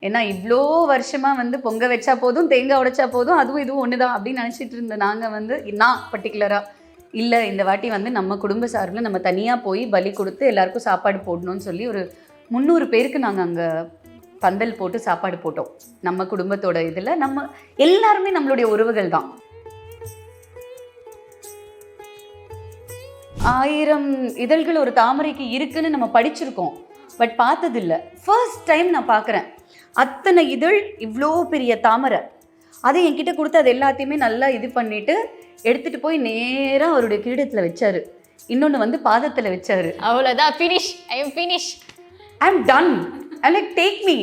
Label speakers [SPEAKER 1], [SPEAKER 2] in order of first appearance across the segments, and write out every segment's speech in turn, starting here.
[SPEAKER 1] ஏன்னா இவ்வளோ வருஷமா வந்து பொங்க வச்சா போதும், தேங்காய் உடைச்சா போதும், அதுவும் இதுவும் ஒண்ணுதான் அப்படின்னு நினைச்சிட்டு இருந்த நாங்க வந்து நான் பர்டிகுலரா இல்ல இந்த வாட்டி வந்து நம்ம குடும்ப சார்பில் நம்ம தனியா போய் பலி கொடுத்து எல்லாருக்கும் சாப்பாடு போடணும்னு சொல்லி ஒரு 300 பேருக்கு நாங்க அங்க பந்தல் போட்டு சாப்பாடு போட்டோம். நம்ம குடும்பத்தோட இதுல நம்ம எல்லாருமே நம்மளுடைய உறவுகள் தான். 1000 இதழ்கள் ஒரு தாமரைக்கு இருக்குன்னு நம்ம படிச்சிருக்கோம், பட் பார்த்ததில்ல. ஃபர்ஸ்ட் டைம் நான் பார்க்குறேன். அத்தனை இதழ், இவ்வளோ பெரிய தாமரை. அதை என்கிட்ட கொடுத்து அது எல்லாத்தையுமே நல்லா இது பண்ணிட்டு எடுத்துட்டு போய் நேராக அவருடைய கிரீடத்தில் வச்சாரு. இன்னொன்று வந்து பாதத்தில் வச்சாரு.
[SPEAKER 2] அவ்வளோதான், finish, I am finish,
[SPEAKER 1] I am ton, I like take me.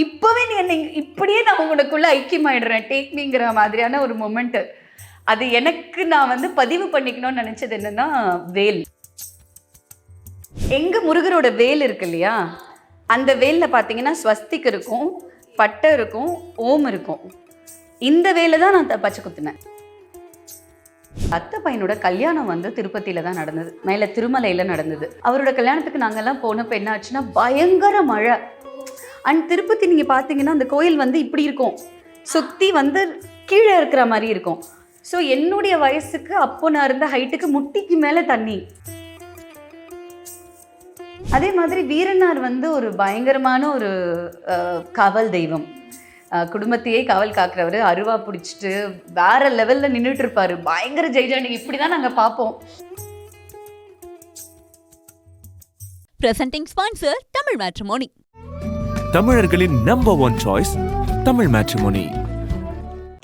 [SPEAKER 1] இப்போவே நீ என்னை இப்படியே நான் உங்களுக்குள்ள ஐக்கியமாயிடுறேன், டேக் மீங்கிற மாதிரியான ஒரு மொமெண்ட்டு. அது எனக்கு நான் வந்து பதிவு பண்ணிக்கணும்னு நினச்சது என்னன்னா வேல். எங்கள் முருகரோட வேல் இருக்கு இல்லையா, அந்த வேலில் பார்த்தீங்கன்னா ஸ்வஸ்திக் இருக்கும், பட்டை இருக்கும், ஓம் இருக்கும். இந்த வேலை தான் நான் பச்சை குத்துனேன். அத்தை பையனோட கல்யாணம் வந்து திருப்பதியில தான் நடந்தது, மேலே திருமலையில் நடந்தது. அவரோட கல்யாணத்துக்கு நாங்கள்லாம் போனப்போ என்ன ஆச்சுன்னா பயங்கர மழை. அண்ட் திருப்பதி நீங்கள் பார்த்தீங்கன்னா அந்த கோயில் வந்து இப்படி இருக்கும், சுற்றி வந்து கீழே இருக்கிற மாதிரி இருக்கும். ஸோ என்னுடைய வயசுக்கு அப்போ நான் இருந்த ஹைட்டுக்கு முட்டிக்கு மேலே தண்ணி. அதே மாதிரி வீரனார் வந்து ஒரு பயங்கரமான ஒரு காவல் தெய்வம், குடும்பத்தையே காவல் காக்கிறவர். அருவா பிடிச்சிட்டு வேற லெவலில் நின்றுட்டு இருப்பாரு, பயங்கர ஜெய்ஜாண்டி. இப்படி தான் நாங்கள் பார்ப்போம்.
[SPEAKER 3] Presenting sponsor Tamil matrimony.
[SPEAKER 4] தமிழர்களின் நம்பர் 1 சாய்ஸ் தமிழ் மேட்ரிமோனி.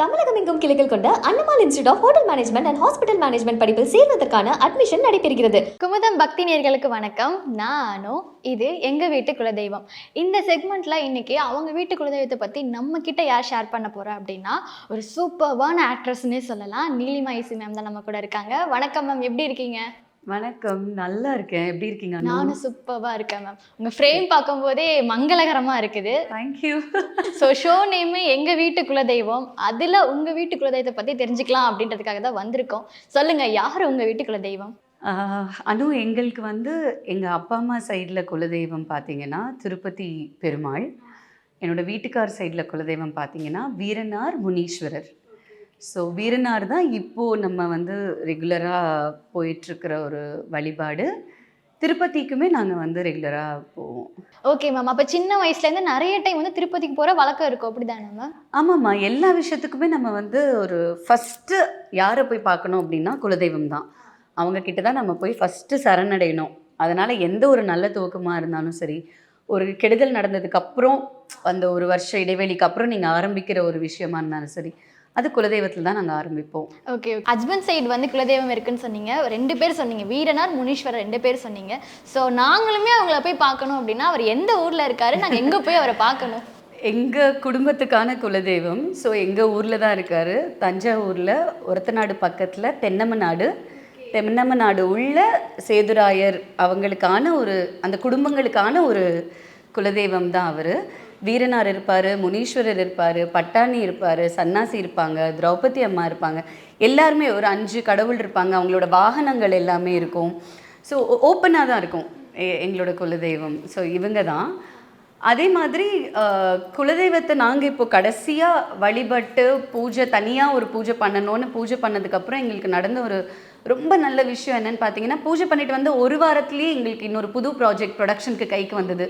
[SPEAKER 5] தமிழகம் எங்கும் கிளைகள் கொண்ட Annamal institute of hotel management and hospital management படிப்பில் சேர்வதற்கான அட்மிஷன் நடைபெறுகிறது.
[SPEAKER 2] குமுதம் பக்தி நேயர்களுக்கு வணக்கம். நானும் இது எங்கள் வீட்டு குலதெய்வம். இந்த செக்மெண்ட்டில் இன்றைக்கி அவங்க வீட்டு குலதெய்வத்தை பற்றி நம்ம கிட்ட யார் ஷேர் பண்ண போகிறோம் அப்படின்னா ஒரு சூப்பர்வான ஆக்ட்ரஸ்னே சொல்லலாம். நீலிமா இசி மேம் தான் நம்ம கூட இருக்காங்க. வணக்கம் மேம், எப்படி இருக்கீங்க?
[SPEAKER 1] வணக்கம், நல்லா இருக்கேன். எப்படி இருக்கீங்க?
[SPEAKER 2] நானும் சூப்பராக இருக்கேன் மேம். உங்கள் ஃப்ரேம் பார்க்கும்போதே மங்களகரமாக இருக்குது.
[SPEAKER 1] தேங்க்யூ.
[SPEAKER 2] ஸோ ஷோ நேமு எங்கள் வீட்டு குலதெய்வம், அதில் உங்கள் வீட்டு குலதெய்வத்தை பற்றி தெரிஞ்சுக்கலாம் அப்படின்றதுக்காக தான் வந்திருக்கோம். சொல்லுங்கள், யார் உங்கள் வீட்டு குலதெய்வம்?
[SPEAKER 1] அனு, எங்களுக்கு வந்து எங்கள் அப்பா அம்மா சைடில் குலதெய்வம் பார்த்தீங்கன்னா திருப்பதி பெருமாள். என்னோடய வீட்டுக்கார் சைடில் குலதெய்வம் பார்த்தீங்கன்னா வீரனார் முனீஸ்வரர். ஸோ வீரனார் தான் இப்போது நம்ம வந்து ரெகுலராக போயிட்டுருக்கிற ஒரு வழிபாடு. திருப்பதிக்குமே நாங்கள் வந்து ரெகுலராக போவோம்.
[SPEAKER 2] Okay ma'am. அப்போ சின்ன வயசுலேருந்து நிறைய டைம் வந்து திருப்பதிக்கு போகிற வழக்கம் இருக்கும், அப்படி தானே மேம்?
[SPEAKER 1] ஆமாம்மா, எல்லா விஷயத்துக்குமே நம்ம வந்து ஒரு ஃபஸ்ட்டு யாரை போய் பார்க்கணும் அப்படின்னா குலதெய்வம் தான். அவங்கக்கிட்ட தான் நம்ம போய் ஃபஸ்ட்டு சரணடையணும். அதனால் எந்த ஒரு நல்ல துவக்கமாக இருந்தாலும் சரி, ஒரு கெடுதல் நடந்ததுக்கப்புறம் அந்த ஒரு வருஷ இடைவெளிக்கு அப்புறம் நீங்கள் ஆரம்பிக்கிற ஒரு விஷயமா இருந்தாலும் சரி, அது குலதெய்வத்தில் தான் நாங்கள் ஆரம்பிப்போம்.
[SPEAKER 2] ஓகே. ஹஸ்பண்ட் சைடு வந்து குலதெய்வம் இருக்குன்னு சொன்னீங்க, 2 பேர் சொன்னீங்க, வீரனார் முனீஸ்வரர் 2 பேர் சொன்னீங்க. ஸோ நாங்களுமே அவங்கள போய் பார்க்கணும் அப்படின்னா அவர் எந்த ஊரில் இருக்காரு, நாங்கள் எங்கே போய் அவரை பார்க்கணும்?
[SPEAKER 1] எங்கள் குடும்பத்துக்கான குலதெய்வம் ஸோ எங்கள் ஊரில் தான் இருக்கார். தஞ்சாவூரில் ஒரத்தநாடு பக்கத்தில் தென்னமநாடு உள்ள சேதுராயர் அவங்களுக்கான ஒரு அந்த குடும்பங்களுக்கான ஒரு குலதெய்வம் தான் அவர். வீரனார் இருப்பார், முனீஸ்வரர் இருப்பார், பட்டாணி இருப்பார், சன்னாசி இருப்பாங்க, திரௌபதி அம்மா இருப்பாங்க. எல்லாருமே ஒரு 5 கடவுள் இருப்பாங்க. அவங்களோட வாகனங்கள் எல்லாமே இருக்கும். ஸோ ஓப்பனாக தான் இருக்கும் எங்களோட குலதெய்வம். ஸோ இவங்க தான். அதே மாதிரி குலதெய்வத்தை நாங்கள் இப்போ கடைசியாக வழிபட்டு பூஜை தனியாக ஒரு பூஜை பண்ணணும்னு பூஜை பண்ணதுக்கப்புறம் எங்களுக்கு நடந்த ஒரு ரொம்ப நல்ல விஷயம் என்னென்னு பார்த்தீங்கன்னா, பூஜை பண்ணிட்டு வந்து ஒரு வாரத்துலேயே எங்களுக்கு இன்னொரு புது ப்ராஜெக்ட் ப்ரொடக்ஷனுக்கு கைக்கு வந்தது.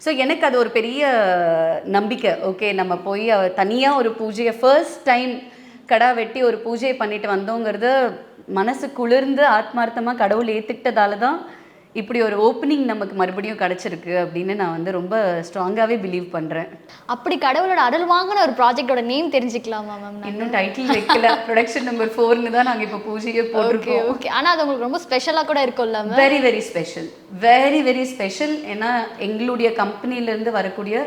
[SPEAKER 1] ஸோ எனக்கு அது ஒரு பெரிய நம்பிக்கை. ஓகே, நம்ம போய் தனியாக ஒரு பூஜையை ஃபர்ஸ்ட் டைம் கடா வெட்டி ஒரு பூஜையை பண்ணிட்டு வந்தோங்கிறது மனசு குளிர்ந்து ஆத்மார்த்தமாக கடவுள் ஏற்றுக்கிட்டதால தான் இப்படி ஒரு ஓப்பனிங் நமக்கு மறுபடியும் கிடச்சிருக்கு அப்படின்னு நான் வந்து ரொம்ப ஸ்ட்ராங்காகவே பிலீவ் பண்ணுறேன்.
[SPEAKER 2] அப்படி கடவுளோட அருள் வாங்கின ஒரு ப்ராஜெக்டோட நேம் தெரிஞ்சுக்கலாமா மேம்?
[SPEAKER 1] இன்னும் டைட்டில் வைக்கல, ப்ரொடக்ஷன் நம்பர் 4ன்னு தான் நாங்கள் இப்போ பூஜையே போட்டிருக்கோம்.
[SPEAKER 2] ஓகே. ஆனால் அது உங்களுக்கு ரொம்ப ஸ்பெஷலாக கூட இருக்கும்ல ma'am?
[SPEAKER 1] Very very special, very very special. ஏன்னா எங்களுடைய கம்பெனிலேருந்து வரக்கூடிய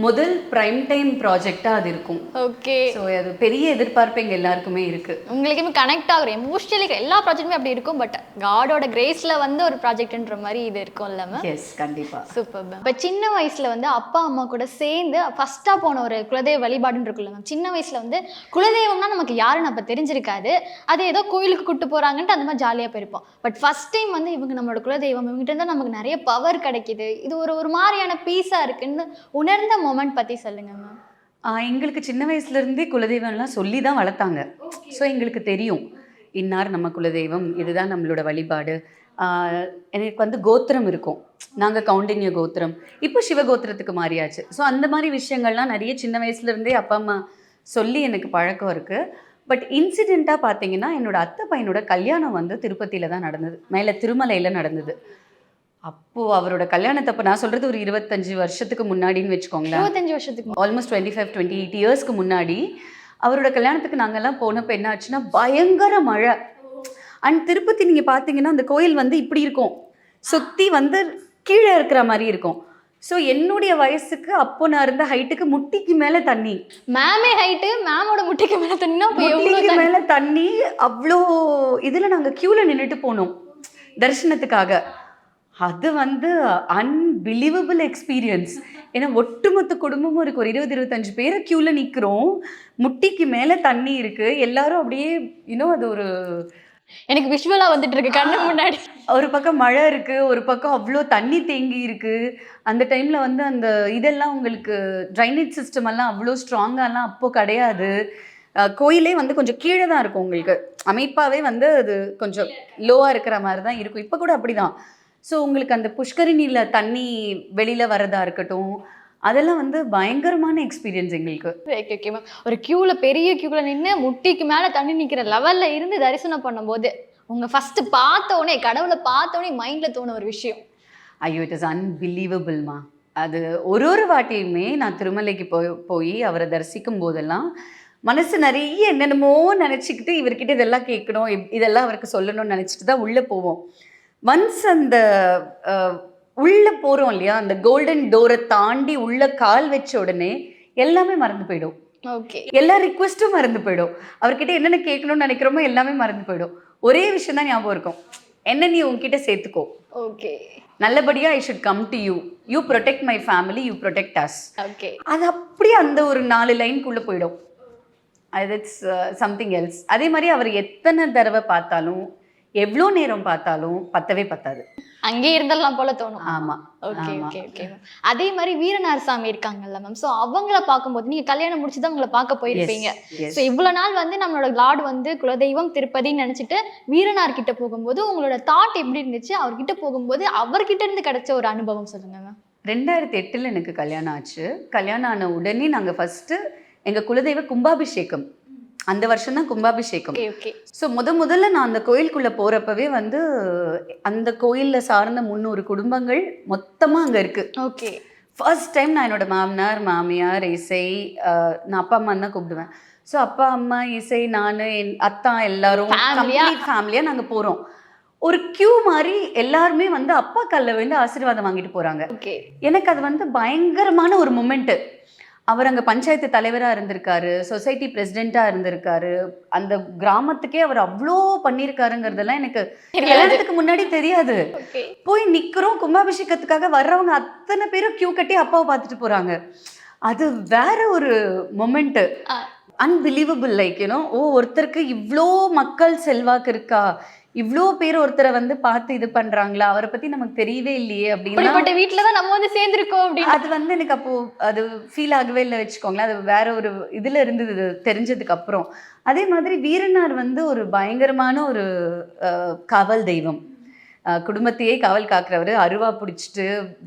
[SPEAKER 1] முதல் பிரைம் டைம் ப்ராஜெக்டாக அது இருக்கும்.
[SPEAKER 2] ஓகே.
[SPEAKER 1] ஸோ அது பெரிய எதிர்பார்ப்பு எங்கள் எல்லாருக்குமே இருக்குது.
[SPEAKER 2] உங்களுக்குமே கனெக்ட் ஆகுற எமோஷனலி எல்லா ப்ராஜெக்ட்டுமே அப்படி இருக்கும், பட் காடோட கிரேஸில் வந்து ஒரு ப்ராஜெக்ட்ன்ற மாதிரி இது இருக்கும் இல்லாமல்?
[SPEAKER 1] எஸ், கண்டிப்பாக.
[SPEAKER 2] Super ma'am. இப்போ சின்ன வயசில் வந்து அப்பா அம்மா கூட சேர்ந்து ஃபஸ்ட்டாக போன ஒரு குலதெய்வ வழிபாடுன்னு இருக்குல்ல மேம்? சின்ன வயசில் வந்து குலதெய்வம்னா நமக்கு யாருன்னு அப்போ தெரிஞ்சிருக்காது, அது ஏதோ கோயிலுக்கு கூப்பிட்டு போகிறாங்கன்ட்டு அந்த மாதிரி ஜாலியாக போயிருப்போம். பட் ஃபஸ்ட் டைம் வந்து இவங்க நம்மளோட குலதெய்வம், இவங்ககிட்ட இருந்தால் நமக்கு நிறைய பவர் கிடைக்கிது, இது ஒரு மாதிரியான பீஸாக இருக்குன்னு உணர்ந்த மொமெண்ட் பற்றி சொல்லுங்க மேம்.
[SPEAKER 1] எங்களுக்கு சின்ன வயசுலேருந்தே குலதெய்வம்லாம் சொல்லி தான் வளர்த்தாங்க. ஸோ எங்களுக்கு தெரியும் இன்னார் நம்ம குலதெய்வம், இதுதான் நம்மளோட வழிபாடு. எனக்கு வந்து கோத்திரம் இருக்கும், நாங்கள் கவுண்டின்ய கோத்திரம், இப்போ சிவகோத்திரத்துக்கு மாறியாச்சு. ஸோ அந்த மாதிரி விஷயங்கள்லாம் நிறைய சின்ன வயசுலேருந்தே அப்பா அம்மா சொல்லி எனக்கு பழக்கம் இருக்குது. பட் இன்சிடெண்ட்டாக பார்த்தீங்கன்னா என்னோட அத்தை பையனோட கல்யாணம் வந்து திருப்பதியில் தான் நடந்தது, மேலே திருமலையில் நடந்தது. அப்போது அவரோட கல்யாணத்தப்போ நான் சொல்கிறது ஒரு 25 வருஷத்துக்கு முன்னாடின்னு வச்சுக்கோங்களேன்.
[SPEAKER 2] 25 வருஷத்துக்கு
[SPEAKER 1] ஆல்மோஸ்ட் 28 இயர்ஸ்க்கு முன்னாடி அவரோட கல்யாணத்துக்கு நாங்கள்லாம் போனப்போ என்ன ஆச்சுன்னா பயங்கர மழை. அண்ட் திருப்பதி நீங்கள் பார்த்தீங்கன்னா அந்த கோயில் வந்து இப்படி இருக்கும், சுற்றி வந்து கீழே இருக்கிற மாதிரி இருக்கும். ஸோ என்னுடைய வயசுக்கு அப்போ நான் இருந்த ஹைட்டுக்கு முட்டிக்கு மேலே தண்ணி.
[SPEAKER 2] மேமே ஹைட்டு, மேமோட முட்டிக்கு மேலே தண்ணினா
[SPEAKER 1] முட்டிக்கு மேலே தண்ணி. அவ்வளோ இதில் நாங்கள் க்யூவில் நின்றுட்டு போனோம் தரிசனத்துக்காக. அது வந்து அன்பிலீவபிள் எக்ஸ்பீரியன்ஸ். ஏன்னா ஒட்டுமொத்த குடும்பமும் இருக்குது, ஒரு 20-25 பேரை க்யூவில் நிற்கிறோம், முட்டிக்கு மேலே தண்ணி இருக்குது, எல்லாரும் அப்படியே இன்னும் அது ஒரு
[SPEAKER 2] எனக்கு விஷுவலாக வந்துட்டு இருக்கு கண்ணு முன்னாடி.
[SPEAKER 1] ஒரு பக்கம் மழை இருக்குது, ஒரு பக்கம் அவ்வளோ தண்ணி தேங்கி இருக்குது. அந்த டைமில் வந்து அந்த இதெல்லாம் உங்களுக்கு ட்ரைனேஜ் சிஸ்டம் எல்லாம் அவ்வளோ ஸ்ட்ராங்காலாம் அப்போது கிடையாது. கோயிலே வந்து கொஞ்சம் கீழே தான் இருக்கும், உங்களுக்கு அமைப்பாகவே வந்து அது கொஞ்சம் லோவாக இருக்கிற மாதிரி தான் இருக்கும். இப்போ கூட அப்படி தான். ஸோ உங்களுக்கு அந்த புஷ்கரிணியில் தண்ணி வெளியில் வரதா இருக்கட்டும், அதெல்லாம் வந்து பயங்கரமான எக்ஸ்பீரியன்ஸ் எங்களுக்கு.
[SPEAKER 2] Okay ma'am. ஒரு க்யூவில், பெரிய க்யூவில் நின்று முட்டிக்கு மேலே தண்ணி நிற்கிற லெவலில் இருந்து தரிசனம் பண்ணும்போது உங்கள் ஃபஸ்ட்டு பார்த்தோன்னே, கடவுளை பார்த்தோன்னே மைண்டில் தோண ஒரு விஷயம்?
[SPEAKER 1] ஐயோ, இட் இஸ் அன்பிலீவபிள்மா. அது ஒரு வாட்டியுமே நான் திருமலைக்கு போய் அவரை தரிசிக்கும் போதெல்லாம் மனசு நிறைய என்னென்னமோ நினச்சிக்கிட்டு இவர்கிட்ட இதெல்லாம் கேட்கணும், இதெல்லாம் அவருக்கு சொல்லணும்னு நினச்சிட்டு தான் உள்ளே போவோம். ஒன்ஸ் அந்த உள்ளே போகிறோம் இல்லையா, அந்த கோல்டன் டோரை தாண்டி உள்ளே கால் வச்ச உடனே எல்லாமே மறந்து போயிடும்.
[SPEAKER 2] ஓகே,
[SPEAKER 1] எல்லா ரிக்வெஸ்ட்டும் மறந்து போயிடும். அவர்கிட்ட என்னென்ன கேட்கணும்னு நினைக்கிறோமோ எல்லாமே மறந்து போயிடும். ஒரே விஷயம் தான் ஞாபகம் இருக்கும், என்ன நீ உங்ககிட்ட சேர்த்துக்கோ,
[SPEAKER 2] ஓகே,
[SPEAKER 1] நல்லபடியாக I should come to you, you protect my family, you protect as.
[SPEAKER 2] Okay,
[SPEAKER 1] அது அப்படியே அந்த ஒரு 4 லைனுக்குள்ளே போயிடும். அது இட்ஸ் சம்திங் எல்ஸ். அதே மாதிரி அவர் எத்தனை தடவை பார்த்தாலும், எவ்வளோ நேரம் பார்த்தாலும் பத்தவே பத்தாது,
[SPEAKER 2] அங்கே இருந்தெல்லாம் போல தோணும்.
[SPEAKER 1] ஆமாம்.
[SPEAKER 2] Okay okay okay ma'am. அதே மாதிரி வீரனார் சாமி இருக்காங்கல்ல மேம், ஸோ அவங்கள பார்க்கும்போது நீங்கள் கல்யாணம் முடிச்சு தான் அவங்கள பார்க்க போயிருப்பீங்க. ஸோ இவ்வளோ நாள் வந்து நம்மளோட லார்டு வந்து குலதெய்வம் திருப்பதின்னு நினச்சிட்டு வீரனார் கிட்ட போகும்போது உங்களோட தாட் எப்படி இருந்துச்சு? அவர்கிட்ட போகும்போது அவர்கிட்ட இருந்து கிடைச்ச ஒரு அனுபவம் சொல்லுங்க மேம்.
[SPEAKER 1] 2008 எனக்கு கல்யாணம் ஆச்சு. கல்யாணம் ஆன உடனே நாங்கள் ஃபஸ்ட்டு எங்கள் குலதெய்வ கும்பாபிஷேகம், அந்த வருஷம் தான் கும்பாபிஷேகம். ஸோ முதல்ல நான் அந்த கோயிலுக்குள்ளே போகிறப்பவே வந்து அந்த கோயிலில் சார்ந்த 300 குடும்பங்கள் மொத்தமாக அங்கே இருக்குது.
[SPEAKER 2] ஓகே,
[SPEAKER 1] ஃபர்ஸ்ட் டைம் நான் என்னோட மாமனார், மாமியார், இசை, நான் அப்பா அம்மா தான் கூப்பிடுவேன். ஸோ அப்பா அம்மா, இசை, நான், என் அத்தா எல்லாரும் கம்ப்ளீட் ஃபேமிலியாக நாங்கள் போகிறோம். ஒரு கியூ மாதிரி எல்லாருமே வந்து அப்பா காலில் வந்து ஆசீர்வாதம் வாங்கிட்டு போகிறாங்க. எனக்கு அது வந்து பயங்கரமான ஒரு மொமெண்ட்டு. அவர் அங்கே பஞ்சாயத்து தலைவராக இருந்திருக்காரு, சொசைட்டி பிரசிடெண்ட்டாக இருந்திருக்காரு, அந்த கிராமத்துக்கே அவர் அவ்வளோ பண்ணியிருக்காருங்கிறதெல்லாம் எனக்கு கல்யாணத்துக்கு முன்னாடி தெரியாது. போய் நிற்கிறோம், கும்பாபிஷேகத்துக்காக வர்றவங்க அத்தனை பேரும் கியூ கட்டி அப்பாவை பார்த்துட்டு போகிறாங்க. அது வேற ஒரு மொமெண்ட்டு, அன்பிலீவபிள். லைக் யூனோ, ஒருத்தருக்கு இவ்வளோ மக்கள் செல்வாக்கு இருக்கா, இவ்வளோ பேர் ஒருத்தரை வந்து பார்த்து இது பண்றாங்களா, அவரை பத்தி நமக்கு தெரியவே இல்லையே அப்படின்னு
[SPEAKER 2] வீட்டுல தான் நம்ம வந்து சேர்ந்துருக்கோம் அப்படின்னு
[SPEAKER 1] அது வந்து எனக்கு அப்போ அது ஃபீல் ஆகவே இல்லை வச்சுக்கோங்களேன். அது வேற ஒரு இதுல இருந்தது தெரிஞ்சதுக்கு அப்புறம். அதே மாதிரி வீரனார் வந்து ஒரு பயங்கரமான ஒரு காவல் தெய்வம், குடும்பத்தையே காவல் காக்குறவர், அருவா பிடிச்சிட்டு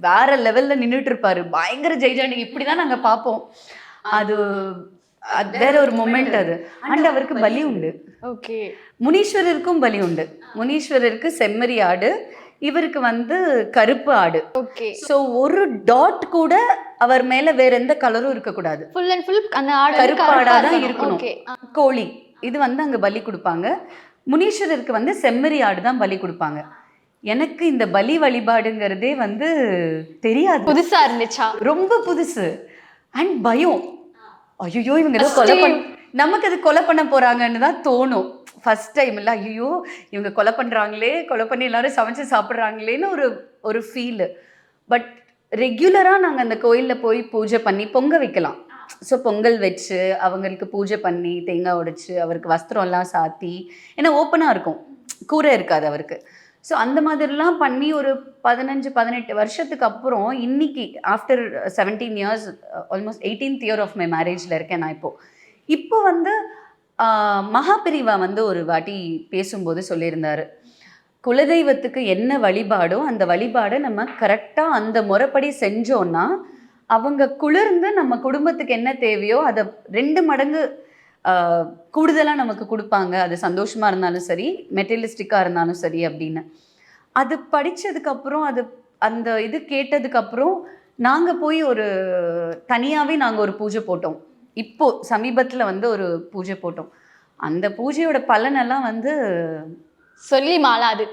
[SPEAKER 1] வேற லெவல்ல நின்றுட்டு இருப்பாரு, பயங்கர ஜெய்ஜாண்டி இப்படிதான் நாங்க பார்ப்போம். அது வேற ஒரு மொமெண்ட் அது. அண்ட் அவருக்கு பலி உண்டு.
[SPEAKER 2] ஓகே,
[SPEAKER 1] முனீஸ்வரருக்கும் பலி உண்டு. முனீஸ்வரருக்கு செம்மறி ஆடு, இவருக்கு வந்து கருப்பு ஆடு.
[SPEAKER 2] ஓகே,
[SPEAKER 1] ஸோ ஒரு டாட் கூட அவர் மேல வேற எந்த கலரும் இருக்கக்கூடாது,
[SPEAKER 2] ஃபுல் அண்ட் ஃபுல் அந்த ஆடு
[SPEAKER 1] கருப்பு ஆடா தான் இருக்கணும். கோழி இது வந்து அங்க பலி கொடுப்பாங்க. முனீஸ்வரருக்கு வந்து செம்மறி ஆடு தான் பலி கொடுப்பாங்க. எனக்கு இந்த பலி வழிபாடுங்கிறதே வந்து தெரியாது,
[SPEAKER 2] புதுசா இருந்துச்சா?
[SPEAKER 1] ரொம்ப புதுசு. அண்ட் பயம், ஐயோ இவங்க ஏதோ கொலை பண்ண, நமக்கு அது கொலை பண்ண போறாங்கன்னு தான் தோணும் ஃபர்ஸ்ட் டைம். இல்லை ஐயோ இவங்க கொலை பண்ணுறாங்களே, கொலை பண்ணி எல்லாரும் சமைச்சு சாப்பிட்றாங்களேன்னு ஒரு ஃபீலு. பட் ரெகுலராக நாங்கள் அந்த கோயிலில் போய் பூஜை பண்ணி பொங்க வைக்கலாம். ஸோ பொங்கல் வச்சு அவங்களுக்கு பூஜை பண்ணி தேங்காய் உடைச்சு அவருக்கு வஸ்திரம்லாம் சாத்தி, ஏன்னா ஓப்பனாக இருக்கும், கூரை இருக்காது அவருக்கு. ஸோ அந்த மாதிரிலாம் பண்ணி ஒரு 15-18 வருஷத்துக்கு அப்புறம் இன்னைக்கு after 17 years, almost 18th year of my மேரேஜில் இருக்கேன் நான் இப்போ வந்து மகாபிரிவா வந்து ஒரு வாட்டி பேசும்போது சொல்லியிருந்தாரு, குலதெய்வத்துக்கு என்ன வழிபாடோ அந்த வழிபாடை நம்ம கரெக்டாக அந்த முறைப்படி செஞ்சோன்னா அவங்க குளிர்ந்து நம்ம குடும்பத்துக்கு என்ன தேவையோ அதை 2 மடங்கு கூடுதலாக நமக்கு கொடுப்பாங்க. அது சந்தோஷமாக இருந்தாலும் சரி, மெட்டீரியலிஸ்டிக்காக இருந்தாலும் சரி அப்படின்னு. அது படித்ததுக்கப்புறம் அந்த இது கேட்டதுக்கப்புறம் நாங்கள் போய் ஒரு தனியாகவே நாங்கள் ஒரு பூஜை போட்டோம். இப்போது சமீபத்தில் வந்து ஒரு பூஜை போட்டோம். அந்த பூஜையோட பலனெல்லாம் வந்து
[SPEAKER 2] சொல்லி மாளாது.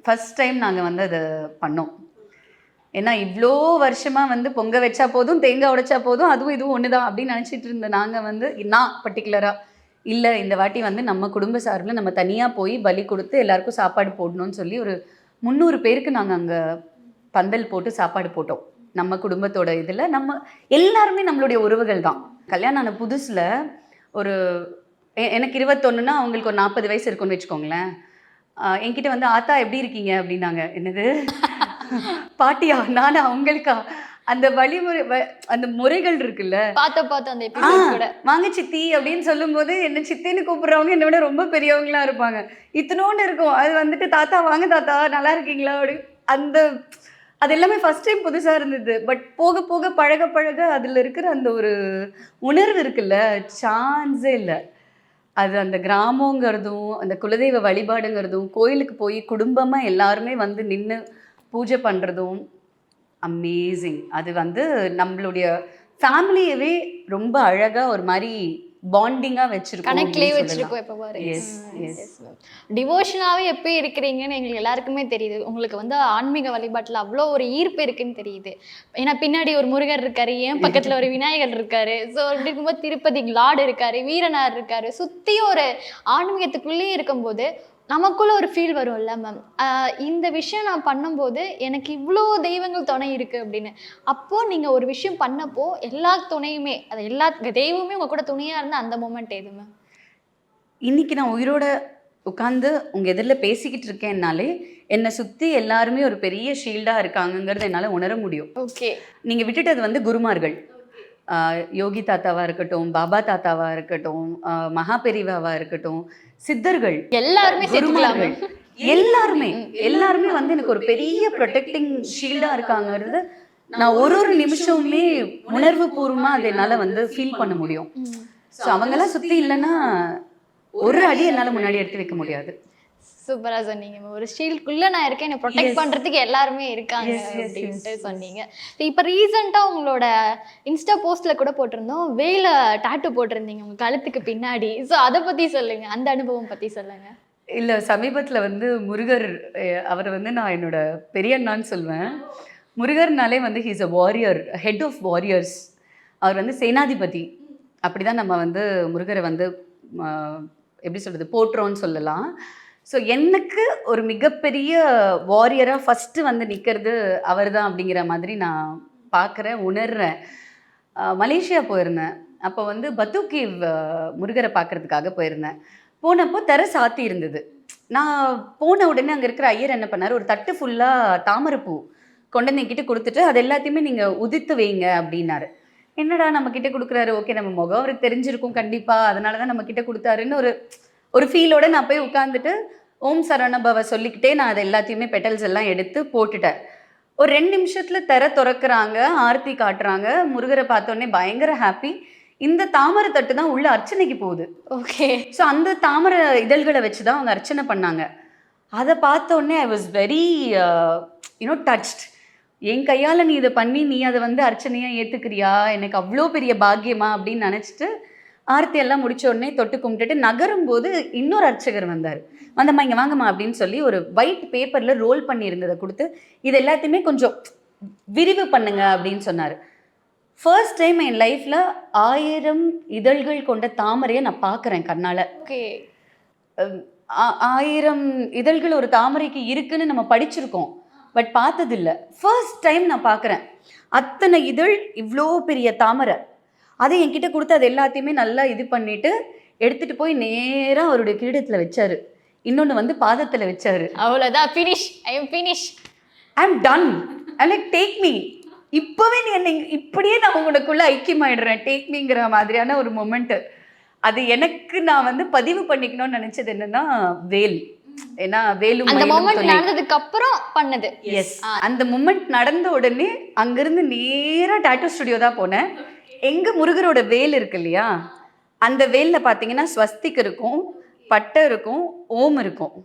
[SPEAKER 1] ஃபஸ்ட் டைம் நாங்கள் வந்து அதை பண்ணோம். ஏன்னா இவ்வளோ வருஷமாக வந்து பொங்க வச்சா போதும், தேங்காய் உடைச்சா போதும், அதுவும் இதுவும் ஒன்று தான் அப்படின்னு நினச்சிட்டு இருந்த நாங்கள் வந்து, நான் பர்டிகுலராக இல்லை, இந்த வாட்டி வந்து நம்ம குடும்ப சார்பில் நம்ம தனியாக போய் பலி கொடுத்து எல்லாருக்கும் சாப்பாடு போடணும்னு சொல்லி ஒரு 300 பேருக்கு நாங்கள் அங்கே பந்தல் போட்டு சாப்பாடு போட்டோம். நம்ம குடும்பத்தோட இதில் நம்ம எல்லாருமே நம்மளுடைய உறவுகள் தான். கல்யாணம் ஆன புதுசில் ஒரு எனக்கு 21ன்னா அவங்களுக்கு ஒரு 40 வயசு இருக்குன்னு வச்சுக்கோங்களேன். என்கிட்ட வந்து ஆத்தா எப்படி இருக்கீங்க அப்படின்னாங்க. என்னது பாட்டியா? நானா? அவங்களுக்கா? அந்த வழிமுறை அந்த முறைகள் இருக்குல்ல,
[SPEAKER 2] பார்த்த அந்த எபிசோட் கூட
[SPEAKER 1] வாங்க சித்தி அப்படின்னு சொல்லும்போது என்ன சித்தின்னு கூப்பிடுறவங்க என்னை விட ரொம்ப பெரியவங்களா இருப்பாங்க. இத்தனோன்னு இருக்கும். அது வந்துட்டு தாத்தா வாங்க தாத்தா நல்லா இருக்கீங்களா அப்படி அது எல்லாமே ஃபர்ஸ்ட் டைம் புதுசாக இருந்தது. பட் போக போக பழக பழக அதில் இருக்கிற அந்த ஒரு உணர்வு இருக்குல்ல, சான்ஸே இல்லை. அது அந்த கிராமங்கிறதும் அந்த குலதெய்வ வழிபாடுங்கிறதும் கோயிலுக்கு போய் குடும்பமாக எல்லாருமே வந்து நின்று பூஜை பண்ணுறதும் அமேசிங். அது வந்து நம்மளுடைய ஃபேமிலியவே ரொம்ப அழகாக ஒரு மாதிரி பாண்டிங்காக வச்சிருக்கோம்,
[SPEAKER 2] கனெக்ட்லேயே வச்சிருக்கோம். இப்போ பாரு,
[SPEAKER 1] எஸ்
[SPEAKER 2] டிவோஷனாகவே எப்போ இருக்கிறீங்கன்னு எங்களுக்கு எல்லாருக்குமே தெரியுது. உங்களுக்கு வந்து ஆன்மீக வழிபாட்டில் அவ்வளோ ஒரு ஈர்ப்பு இருக்குன்னு தெரியுது. ஏன்னா பின்னாடி ஒரு முருகர் இருக்காரு, ஏன் பக்கத்தில் ஒரு விநாயகர் இருக்காரு. ஸோ அப்படி இருக்கும்போது திருப்பதி லார்டு இருக்காரு, வீரனார் இருக்காரு, சுற்றியும் ஒரு ஆன்மீகத்துக்குள்ளேயே இருக்கும்போது நமக்குள்ள ஒரு ஃபீல் வரும்ல மேம், இந்த விஷயம் நான் பண்ணும்போது எனக்கு இவ்வளோ தெய்வங்கள் துணை இருக்குது அப்படின்னு. அப்போது நீங்கள் ஒரு விஷயம் பண்ணப்போ எல்லா துணையுமே, அது எல்லா தெய்வமே உங்கள் கூட துணையாக இருந்தால் அந்த மூமெண்ட் எது மேம்?
[SPEAKER 1] இன்னைக்கு நான் உயிரோட உட்காந்து உங்கள் எதிரில் பேசிக்கிட்டு இருக்கேன்னாலே என்னை சுற்றி எல்லாருமே ஒரு பெரிய ஷீல்டாக இருக்காங்கங்கிறது என்னால் உணர முடியும்.
[SPEAKER 2] ஓகே,
[SPEAKER 1] நீங்கள் விட்டுட்டது வந்து குருமார்கள், யோகி தாத்தாவாக இருக்கட்டும், பாபா தாத்தாவாக இருக்கட்டும், மகாபெரிவாவாக இருக்கட்டும், சித்தர்கள்,
[SPEAKER 2] எல்லாருமே
[SPEAKER 1] குருமார்கள், எல்லாருமே வந்து எனக்கு ஒரு பெரிய ப்ரொடெக்டிங் ஷீல்டாக இருக்காங்கிறது நான் ஒரு நிமிஷமுமே உணர்வு பூர்வமாக அதை என்னால் வந்து ஃபீல் பண்ண முடியும். ஸோ அவங்கெல்லாம் சுற்றி இல்லைன்னா ஒரு அடி என்னால் முன்னாடி எடுத்து வைக்க முடியாது.
[SPEAKER 2] சூப்பராக சொன்னீங்க. ஒரு ஷீல்டுக்குள்ளே நான் இருக்கேன், என்னை ப்ரொடெக்ட் பண்ணுறதுக்கு எல்லாருமே இருக்காங்க அப்படின்ட்டு சொன்னீங்க. இப்போ ரீசெண்டாக உங்களோட இன்ஸ்டா போஸ்ட்டில் கூட போட்டிருந்தோம், வேல டாட்டூ போட்டிருந்தீங்க உங்கள் கழுத்துக்கு பின்னாடி. ஸோ அதை பற்றி சொல்லுங்கள், அந்த அனுபவம் பற்றி சொல்லுங்கள்.
[SPEAKER 1] இல்லை, சமீபத்தில் வந்து முருகர், அவரை வந்து நான் என்னோட பெரிய அண்ணான்னு சொல்வேன். முருகர்னாலே வந்து he's a warrior, head of warriors. அவர் வந்து சேனாதிபதி. அப்படி தான் நம்ம வந்து முருகரை வந்து எப்படி சொல்கிறது, போற்றுறோன்னு சொல்லலாம். ஸோ எனக்கு ஒரு மிகப்பெரிய வாரியராக ஃபஸ்ட்டு வந்து நிற்கிறது அவர் தான் அப்படிங்கிற மாதிரி நான் பார்க்குறேன், உணர்றேன். மலேசியா போயிருந்தேன். அப்போ வந்து பத்துகேவ் முருகரை பார்க்குறதுக்காக போயிருந்தேன். போனப்போ தெர சாத்தி இருந்தது. நான் போன உடனே அங்கே இருக்கிற ஐயர் என்ன பண்ணார், ஒரு தட்டு ஃபுல்லாக தாமரைப்பூ கொண்டு வந்து என்கிட்ட கொடுத்துட்டு அது எல்லாத்தையுமே நீங்கள் உதித்து வைங்க அப்படின்னாரு. என்னடா நம்மக்கிட்ட கொடுக்குறாரு, ஓகே நம்ம முகம் அவருக்கு தெரிஞ்சிருக்கும் கண்டிப்பாக, அதனால தான் நம்மக்கிட்ட கொடுத்தாருன்னு ஒரு ஃபீலோடு நான் போய் உட்காந்துட்டு ஓம் சரவணபவ சொல்லிக்கிட்டே நான் அதை எல்லாத்தையுமே பெட்டல்ஸ் எல்லாம் எடுத்து போட்டுட்டேன். ஒரு 2 நிமிஷத்தில் தெர திறக்கிறாங்க, ஆர்த்தி காட்டுறாங்க. முருகரை பார்த்தோன்னே பயங்கர ஹாப்பி. இந்த தாமரை தட்டு தான் உள்ள அர்ச்சனைக்கு போகுது.
[SPEAKER 2] ஓகே,
[SPEAKER 1] ஸோ அந்த தாமரை இதழ்களை வச்சு தான் அவங்க அர்ச்சனை பண்ணாங்க. அதை பார்த்தோன்னே ஐ வாஸ் வெரி டச்ட். என் கையால் நீ இதை பண்ணி நீ அதை வந்து அர்ச்சனையாக ஏற்றுக்கிறியா, எனக்கு அவ்வளோ பெரிய பாக்கியமா அப்படின்னு நினச்சிட்டு ஆர்த்தி எல்லாம் முடிச்ச உடனே தொட்டு கும்பிட்டுட்டு நகரும்போது இன்னொரு அர்ச்சகர் வந்தார். வந்தம்மா இங்கே வாங்கம்மா அப்படின்னு சொல்லி ஒரு ஒயிட் பேப்பரில் ரோல் பண்ணியிருந்ததை கொடுத்து இது எல்லாத்தையுமே கொஞ்சம் விரிவு பண்ணுங்க அப்படின்னு சொன்னார். ஃபர்ஸ்ட் டைம் என் லைஃப்பில் 1000 இதழ்கள் கொண்ட தாமரையை நான் பார்க்குறேன் கண்ணால்.
[SPEAKER 2] ஓகே,
[SPEAKER 1] 1000 இதழ்கள் ஒரு தாமரைக்கு இருக்குன்னு நம்ம படிச்சிருக்கோம், பட் பார்த்ததில்லை. ஃபர்ஸ்ட் டைம் நான் பார்க்குறேன். அத்தனை இதழ், இவ்வளோ பெரிய தாமரை. அதை என்கிட்ட கொடுத்து அது எல்லாத்தையுமே நல்லா இது பண்ணிவிட்டு எடுத்துகிட்டு போய் நேராக அவருடைய கிரீடத்தில் வச்சார். இன்னொன்னு வந்து பாதத்துல வச்சாரு.
[SPEAKER 2] அவ்வளோதான், finish, I am finish.
[SPEAKER 1] I am ton. I like take me. இப்பவே நீ என்னை இப்படியே நான் உங்களுக்குள்ள ஐக்கியமாயிடுறேன், டேக் மீங்கிற மாதிரியான ஒரு மொமெண்ட். அது எனக்கு நான் வந்து பதிவு பண்ணிக்கணும்னு நினைச்சது என்னன்னா வேல். ஏன்னா வேலும்
[SPEAKER 2] அந்த
[SPEAKER 1] மயிலும்
[SPEAKER 2] மொமெண்ட்
[SPEAKER 1] துணை.
[SPEAKER 2] நடந்ததுக்கு அப்புறம் பண்ணது.
[SPEAKER 1] எஸ், அந்த மொமெண்ட் நடந்த உடனே அங்கிருந்து நேரா டாட்டூ ஸ்டுடியோ தான் போனேன். எங்க முருகரோட வேல் இருக்கு இல்லையா, அந்த வேல்ல பாத்தீங்கன்னா ஸ்வஸ்திக் இருக்கும், பட்டை இருக்கும், ஓம் இருக்கும்.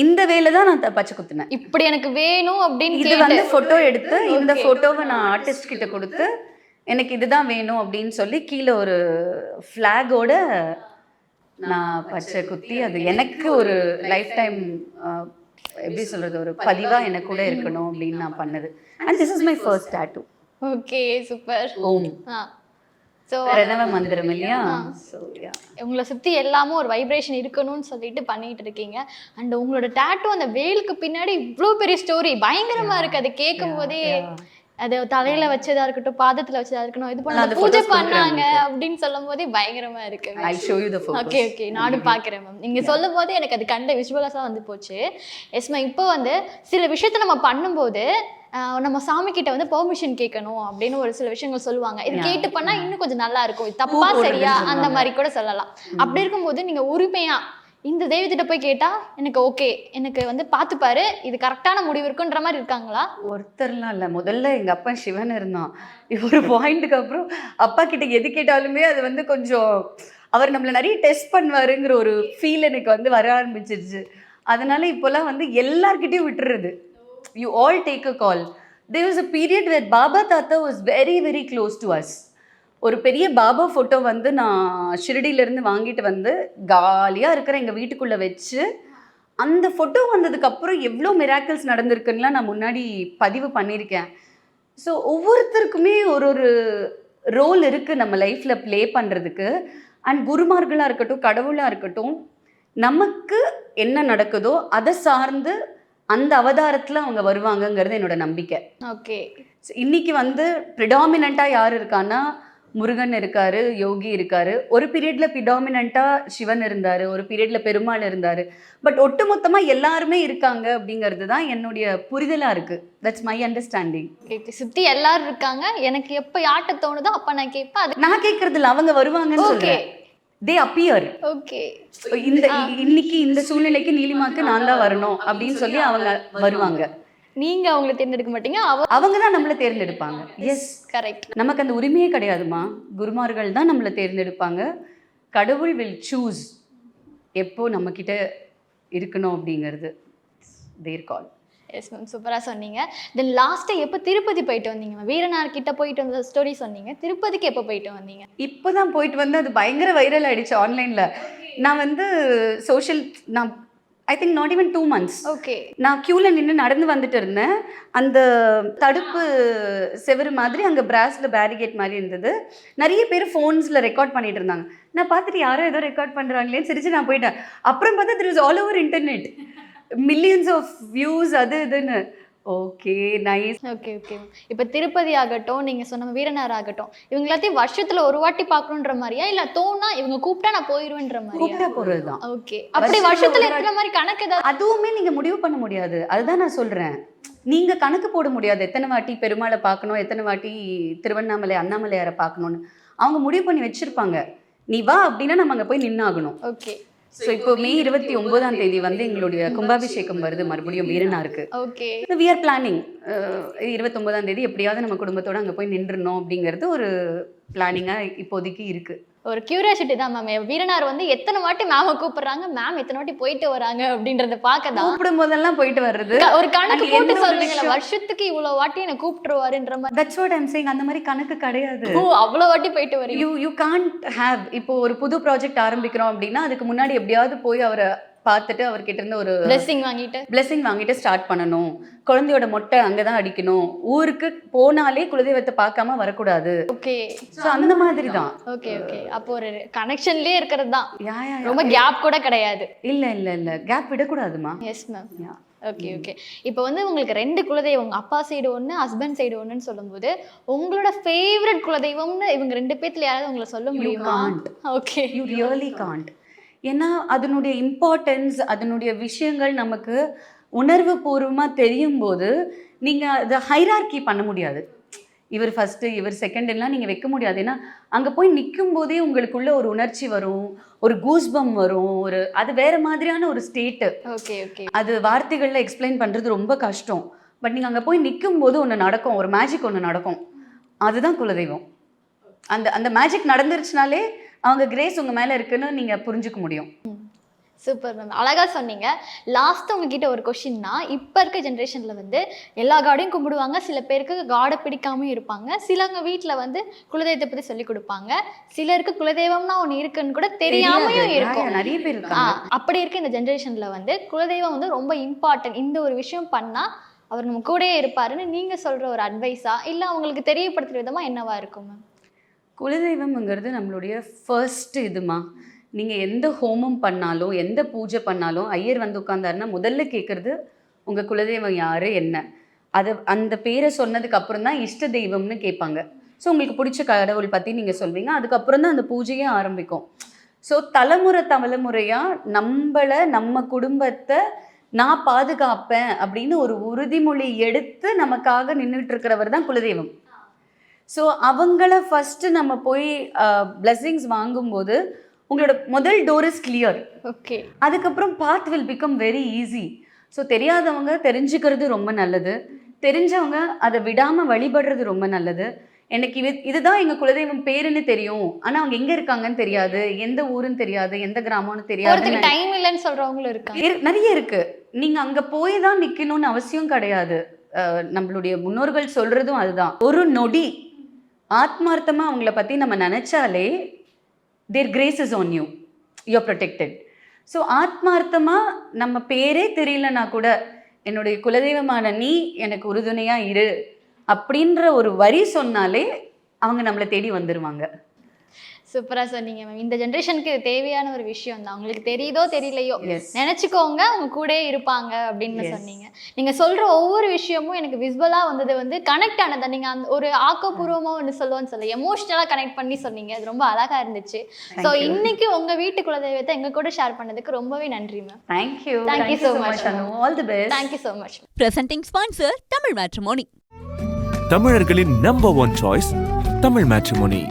[SPEAKER 1] இந்த வேலை தான் நான் பச்சை குத்துனேன்.
[SPEAKER 2] இப்படி எனக்கு வேணும் அப்படின்னு
[SPEAKER 1] இது வந்து போட்டோ எடுத்து இந்த போட்டோவை நான் ஆர்டிஸ்ட் கிட்ட கொடுத்து எனக்கு இதுதான் வேணும் அப்படின்னு சொல்லி கீழே ஒரு ஃப்ளாகோட நான் பச்சை குத்தி, அது எனக்கு ஒரு லைஃப் டைம் எப்படி சொல்றது, ஒரு பதிவா எனக்கு கூட இருக்கணும் அப்படின்னு நான் பண்ணது. And this is my first tattoo.
[SPEAKER 2] Okay, super.
[SPEAKER 1] ஓம்
[SPEAKER 2] ஸோ
[SPEAKER 1] பிரணவ மந்திரம் இல்லையா. ஸோ
[SPEAKER 2] உங்களை சுற்றி எல்லாமும் ஒரு வைப்ரேஷன் இருக்கணும்னு சொல்லிட்டு பண்ணிட்டு இருக்கீங்க. அண்ட் உங்களோட டேட்டூ அந்த வேலுக்கு பின்னாடி இவ்வளோ பெரிய ஸ்டோரி பயங்கரமா இருக்கு. அதை கேட்கும் போதே அது தலையில வச்சதா இருக்கட்டும், பாதத்துல வச்சதா இருக்கணும், இது பண்ண பூஜை பண்ணாங்க அப்படின்னு சொல்லும் போதே பயங்கரமா இருக்கு.
[SPEAKER 1] I show you the photos.
[SPEAKER 2] Okay okay, நானும் பார்க்குறேன் மேம். நீங்கள் சொல்லும் போதே எனக்கு அது கண்ட விஷுவலாஸாக வந்து போச்சு. Yes ma'am. இப்போ வந்து சில விஷயத்த நம்ம பண்ணும்போது நம்ம சாமி கிட்ட வந்து பெர்மிஷன் கேட்கணும் அப்படின்னு ஒரு சில விஷயங்கள் சொல்லுவாங்க. இது கேட்டு பண்ணா இன்னும் கொஞ்சம் நல்லா இருக்கும், இது தப்பா சரியா அந்த மாதிரி கூட சொல்லலாம். அப்படி இருக்கும்போது நீங்க உரிமையா இந்த தெய்வத்திட்ட போய் கேட்டா எனக்கு ஓகே, எனக்கு வந்து பார்த்துப்பாரு, இது கரெக்டான முடிவு இருக்குன்ற மாதிரி இருக்காங்களா?
[SPEAKER 1] ஒருத்தர்லாம் இல்லை. முதல்ல எங்கள் அப்பா சிவன் இருந்தான். ஒரு பாயிண்ட்டுக்கு அப்புறம் அப்பா கிட்ட எது கேட்டாலுமே அது வந்து கொஞ்சம் அவர் நம்மளை நிறைய டெஸ்ட் பண்ணுவாருங்கிற ஒரு ஃபீல் எனக்கு வந்து வர ஆரம்பிச்சிருச்சு. அதனால இப்போல்லாம் வந்து எல்லார்கிட்டையும் விட்டுறது. You all take a call. There was a period where Baba Tata was very, very close to us. ஒரு பெரிய பாபா ஃபோட்டோ வந்து நான் ஷிரடியிலேருந்து வாங்கிட்டு வந்து காலியாக இருக்கிற எங்கள் வீட்டுக்குள்ளே வச்சு, அந்த ஃபோட்டோ வந்ததுக்கப்புறம் எவ்வளோ மிராக்கிள்ஸ் நடந்திருக்குன்னுலாம் நான் முன்னாடி பதிவு பண்ணியிருக்கேன். ஸோ ஒவ்வொருத்தருக்குமே ஒரு ஒரு ரோல் இருக்குது நம்ம லைஃப்பில் ப்ளே பண்ணுறதுக்கு. அண்ட் குருமார்களாக இருக்கட்டும், கடவுளாக இருக்கட்டும், நமக்கு என்ன நடக்குதோ அதை சார்ந்து அந்த அவதாரத்தில் அவங்க வருவாங்கங்கிறது என்னோட நம்பிக்கை.
[SPEAKER 2] ஓகே.
[SPEAKER 1] இன்னைக்கு வந்து ப்ரிடாமினண்ட்டாக யார் இருக்கான்னா முருகன் இருக்காரு, யோகி இருக்காரு. ஒரு பீரியட்ல ப்ரிடாமினண்டா சிவன் இருந்தாரு, ஒரு பீரியட்ல பெருமாள் இருந்தாரு. பட் ஒட்டுமொத்தமா எல்லாருமே இருக்காங்க அப்படிங்கிறது தான் என்னுடைய புரிதலா இருக்கு. That's my understanding.
[SPEAKER 2] சுத்தி எல்லாரும் இருக்காங்க, எனக்கு எப்ப யார்ட்ட தோணுதோ அப்ப நான் கேட்பேன். அது
[SPEAKER 1] நான் கேட்கறது இல்லை, அவங்க வருவாங்கன்னு சொல்றேன். தே அப்பியர்.
[SPEAKER 2] ஓகே.
[SPEAKER 1] இந்த இன்னைக்கு இந்த சூழ்நிலைக்கு நீலிமாக்கு நான் தான் வரணும் அப்படின்னு சொல்லி அவங்க வருவாங்க.
[SPEAKER 2] நீங்க அவங்களை தேர்ந்தெடுக்க மாட்டீங்க,
[SPEAKER 1] அவங்க தான் நம்மளை தேர்ந்தெடுப்பாங்க. S,
[SPEAKER 2] correct.
[SPEAKER 1] நமக்கு அந்த உரிமையே கிடையாதுமா. குருமார்கள் தான் நம்மளை தேர்ந்தெடுப்பாங்க. கடவுள் வில் சூஸ் எப்போ நம்ம கிட்ட இருக்கணும் அப்படிங்கிறது. தேர் கால்.
[SPEAKER 2] எஸ் மேம், சூப்பராக சொன்னீங்க. தென் லாஸ்ட்டாக எப்போ திருப்பதி போயிட்டு வந்தீங்க மேம்? வீரனார் கிட்ட போயிட்டு வந்த ஸ்டோரி சொன்னீங்க. திருப்பதிக்கு எப்போ போயிட்டு வந்தீங்க?
[SPEAKER 1] இப்போ தான் போயிட்டு வந்து அது பயங்கர வைரல் ஆயிடுச்சு ஆன்லைனில். நான் வந்து நான் I think not even 2 months.
[SPEAKER 2] Okay.
[SPEAKER 1] நான் க்யூவில் நின்று நடந்து வந்துட்டு இருந்தேன். அந்த தடுப்பு செவரு மாதிரி அங்கே பிராஸில் பேரிகேட் மாதிரி இருந்தது. நிறைய பேர் ஃபோன்ஸில் ரெக்கார்ட் பண்ணிட்டு இருந்தாங்க. நான் பார்த்துட்டு யாரோ ஏதோ ரெக்கார்ட் பண்ணுறாங்களேன்னு சிரிச்சு நான் போயிட்டேன். அப்புறம் பார்த்தா there is all over internet, millions of views, அது இதுன்னு. Okay, nice.
[SPEAKER 2] Okay okay. இப்போ திருப்பதி ஆகட்டும், நீங்கள் சொன்ன வீரனார் ஆகட்டும், இவங்க எல்லாத்தையும் வருஷத்தில் ஒரு வாட்டி பார்க்கணுன்ற மாதிரியா, இல்லை தோணா இவங்க கூப்பிட்டா நான் போயிடுவேன்ற மாதிரியா?
[SPEAKER 1] கூப்பிட்டா போகிறது தான்.
[SPEAKER 2] ஓகே. அப்படி வருஷத்தில் எத்தனை மாதிரி கணக்கு ஏதாவது?
[SPEAKER 1] அதுவுமே நீங்கள் முடிவு பண்ண முடியாது. அதுதான் நான் சொல்கிறேன். நீங்கள் கணக்கு போட முடியாது எத்தனை வாட்டி பெருமாளை பார்க்கணும், எத்தனை வாட்டி திருவண்ணாமலை அண்ணாமலையாரை பார்க்கணுன்னு. அவங்க முடிவு பண்ணி வச்சுருப்பாங்க. நீ வா அப்படின்னா நம்ம அங்கே போய் நின்னாகணும்.
[SPEAKER 2] ஓகே.
[SPEAKER 1] ஸோ இப்போ May 29 வந்து எங்களுடைய கும்பாபிஷேகம் வருது மறுபடியும் வீரனாருக்கு.
[SPEAKER 2] ஓகே.
[SPEAKER 1] வி ஆர் பிளானிங் 29 எப்படியாவது நம்ம குடும்பத்தோட அங்கே போய் நின்றுணும் அப்படிங்கிறது ஒரு பிளானிங்காக இப்போதைக்கு இருக்கு.
[SPEAKER 2] ஒரு கியூரியாசிட்டி தான் மேம். வீரனார் வந்து எத்தனை வாட்டி மேம கூப்பிடுறாங்க, மேம் எத்தனை வாட்டி போயிட்டு வராங்க அப்படின்றத பார்க்க தான்.
[SPEAKER 1] கூப்பிடும் போதெல்லாம் போயிட்டு வர்றது.
[SPEAKER 2] ஒரு கணக்கு போட்டு சொல்றீங்களா, வருஷத்துக்கு இவ்வளவு வாட்டி என்ன கூப்பிட்டுருவாருன்ற மாதிரி?
[SPEAKER 1] That's what I'm saying. அந்த மாதிரி கணக்கு கிடையாது.
[SPEAKER 2] ஓ, அவ்வளவு வாட்டி போயிட்டு வரீங்க.
[SPEAKER 1] You can't have. இப்போ ஒரு புது ப்ராஜெக்ட் ஆரம்பிக்கிறோம் அப்படின்னா அதுக்கு முன்னாடி எப்படியாவது போய் அவரை பார்த்துட்டு அவர்கிட்ட இருந்து ஒரு பிளெஸிங் வாங்கிட்டு ஸ்டார்ட் பண்ணணும். குழந்தையோட மொட்டை அங்கதான் அடிக்கணும். ஊருக்கு போனாலே குலதெய்வத்தை பார்க்காம வரக்கூடாது.
[SPEAKER 2] ஓகே.
[SPEAKER 1] ஸோ அந்த மாதிரி தான்.
[SPEAKER 2] Okay okay. அப்போ ஒரு கனெக்ஷன்லயே இருக்கிறது தான்,
[SPEAKER 1] யா
[SPEAKER 2] ரொம்ப கேப் கூட கிடையாது.
[SPEAKER 1] இல்ல கேப் விடக்கூடாதுமா.
[SPEAKER 2] Yes ma'am. Okay okay. இப்போ வந்து உங்களுக்கு 2 குலதெய்வம், உங்க அப்பா சைடு ஒன்று, ஹஸ்பண்ட் சைடு ஒன்றுன்னு சொல்லும்போது உங்களோட ஃபேவரட் குலதெய்வம்னு இவங்க 2 பேத்துல யாராவது உங்களை சொல்ல முடியுமா?
[SPEAKER 1] Okay, you really can't. ஏன்னா அதனுடைய இம்பார்ட்டன்ஸ், அதனுடைய விஷயங்கள் நமக்கு உணர்வு பூர்வமாக தெரியும் போது நீங்கள் அதை ஹைரார்கி பண்ண முடியாது. இவர் ஃபஸ்ட்டு, இவர் செகண்டுலாம் நீங்கள் வைக்க முடியாது. ஏன்னா அங்கே போய் நிற்கும் போதே உங்களுக்குள்ள ஒரு உணர்ச்சி வரும், ஒரு கூஸ்பம் வரும், அது வேற மாதிரியான ஒரு ஸ்டேட்டு.
[SPEAKER 2] Okay okay.
[SPEAKER 1] அது வார்த்தைகளில் எக்ஸ்பிளைன் பண்ணுறது ரொம்ப கஷ்டம். பட் நீங்கள் அங்கே போய் நிற்கும் போது ஒன்று நடக்கும், ஒரு மேஜிக் ஒன்று நடக்கும். அதுதான் குலதெய்வம். அந்த மேஜிக் நடந்துருச்சுனாலே அவங்க கிரேஸ் உங்கள் மேலே இருக்குன்னு நீங்கள் புரிஞ்சுக்க முடியும்.
[SPEAKER 2] சூப்பர் மேம், அழகாக சொன்னீங்க. லாஸ்ட்டு உங்ககிட்ட ஒரு கொஷின்னா, இப்போ இருக்க ஜென்ரேஷனில் வந்து எல்லா காடையும் கும்பிடுவாங்க, சில பேருக்கு காடை பிடிக்காமல் இருப்பாங்க, சிலவங்க வீட்டில் வந்து குலதெய்வத்தை பற்றி சொல்லி கொடுப்பாங்க, சிலருக்கு குலதெய்வம்னா ஒன்று இருக்குன்னு கூட தெரியாமையும் இருக்கும்.
[SPEAKER 1] நிறைய பேர் இருக்காங்க.
[SPEAKER 2] அப்படி இருக்க இந்த ஜென்ரேஷனில் வந்து குலதெய்வம் வந்து ரொம்ப இம்பார்ட்டன்ட், இந்த ஒரு விஷயம் பண்ணால் அவர் நம்ம கூடயே இருப்பாருன்னு நீங்கள் சொல்கிற ஒரு அட்வைஸா இல்லை அவங்களுக்கு தெரியப்படுத்துகிற விதமாக என்னவா இருக்கும் மேம்?
[SPEAKER 1] குலதெய்வம்ங்கிறது நம்மளுடைய ஃபர்ஸ்ட் இதுமா. நீங்கள் எந்த ஹோமம் பண்ணாலும், எந்த பூஜை பண்ணாலும், ஐயர் வந்து உட்காந்தாருன்னா முதல்ல கேட்குறது உங்கள் குலதெய்வம் யார், என்ன. அந்த பேரை சொன்னதுக்கு அப்புறம் தான் இஷ்ட தெய்வம்னு கேட்பாங்க. ஸோ உங்களுக்கு பிடிச்ச கடவுள் பற்றி நீங்கள் சொல்வீங்க, அதுக்கப்புறம் தான் அந்த பூஜையே ஆரம்பிக்கும். ஸோ தலைமுறையாக நம்ம குடும்பத்தை நான் பாதுகாப்பேன் அப்படின்னு ஒரு உறுதிமொழி எடுத்து நமக்காக நின்றுட்டு இருக்கிறவர் தான் குலதெய்வம். ஸோ அவங்கள ஃபஸ்ட்டு நம்ம போய் பிளெஸிங்ஸ் வாங்கும்போது உங்களோட முதல் டோர் இஸ் கிளியர்.
[SPEAKER 2] ஓகே.
[SPEAKER 1] அதுக்கப்புறம் path will become very easy. So தெரியாதவங்க தெரிஞ்சுக்கிறது ரொம்ப நல்லது, தெரிஞ்சவங்க அதை விடாமல் வழிபடுறது ரொம்ப நல்லது. எனக்கு இதுதான் எங்கள் குலதெய்வம் பேருன்னு தெரியும், ஆனால் அவங்க எங்கே இருக்காங்கன்னு தெரியாது, எந்த ஊருன்னு தெரியாது, எந்த கிராமம்னு தெரியாது,
[SPEAKER 2] டைம் இல்லைன்னு சொல்கிறவங்களும் இருக்காங்க.
[SPEAKER 1] நிறைய இருக்குது. நீங்கள் அங்கே போய் தான் நிற்கணும்னு அவசியம் கிடையாது. நம்மளுடைய முன்னோர்கள் சொல்கிறதும் அதுதான். ஒரு நொடி ஆத்மார்த்தமாக அவங்கள பற்றி நம்ம நினச்சாலே their grace is on you, you're protected. So ஆத்மார்த்தமாக நம்ம பேரே தெரியலனா கூட என்னுடைய குலதெய்வமான நீ எனக்கு உறுதுணையாக இரு அப்படின்ற ஒரு வரி சொன்னாலே அவங்க நம்மளை தேடி வந்துடுவாங்க.
[SPEAKER 2] சூப்பராக சொன்னீங்க மேம். இந்த ஜென்ரேஷனுக்கு இது தேவையான ஒரு விஷயம் தான். உங்களுக்கு தெரியுதோ தெரியலையோ நினச்சிக்கோங்க, அவங்க கூட இருப்பாங்க அப்படின்னு சொன்னீங்க. நீங்கள் சொல்கிற ஒவ்வொரு விஷயமும் எனக்கு விஸ்வலாக வந்தது வந்து கனெக்ட் ஆனதை நீங்கள் அந்த ஒரு ஆக்கப்பூர்வமாக ஒன்று சொல்லுவோன்னு சொல்ல எமோஷ்னலாக கனெக்ட் பண்ணி சொன்னீங்க. அது ரொம்ப அழகாக இருந்துச்சு. ஸோ இன்னைக்கு உங்கள் வீட்டு குலதெய்வத்தை எங்கள் கூட ஷேர் பண்ணதுக்கு ரொம்பவே நன்றி ma'am.
[SPEAKER 1] Thank you so much. All the best.
[SPEAKER 2] Thank you so much.
[SPEAKER 3] Presenting sponsor Tamil matrimony.
[SPEAKER 4] தமிழர்களின் number one choice Tamil matrimony.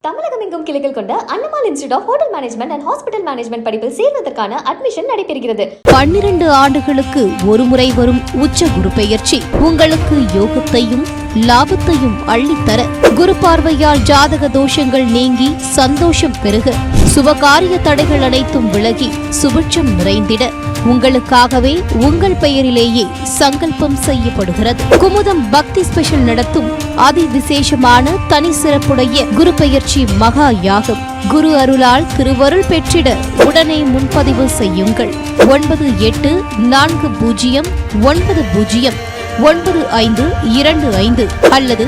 [SPEAKER 5] தமிழகம் எங்கும் கிளைகள் கொண்ட Annamal institute of hotel management and hospital management படிப்பில் சேர்வதற்கான அட்மிஷன் நடைபெறுகிறது.
[SPEAKER 6] 12 ஆண்டுகளுக்கு ஒருமுறை வரும் உச்ச குரு பெயர்ச்சி உங்களுக்கு யோகத்தையும் லாபத்தையும் அள்ளித்தர, குரு பார்வையால் ஜாதக தோஷங்கள் நீங்கி சந்தோஷம் பெருக, சுபகாரிய தடைகள் அனைத்தும் விலகி சுபிட்சம் நிறைந்திட உங்களுக்காகவே உங்கள் பெயரிலேயே சங்கல்பம் செய்யப்படுகிறது. குமுதம் பக்தி ஸ்பெஷல் நடத்தும் அதி விசேஷமான தனி சிறப்புடைய குரு பெயர்ச்சி மகா யாகம். குரு அருளால் திருவருள் பெற்றிட உடனே முன்பதிவு செய்யுங்கள். 9840909525 அல்லது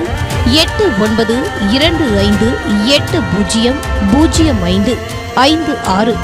[SPEAKER 6] 8925800556.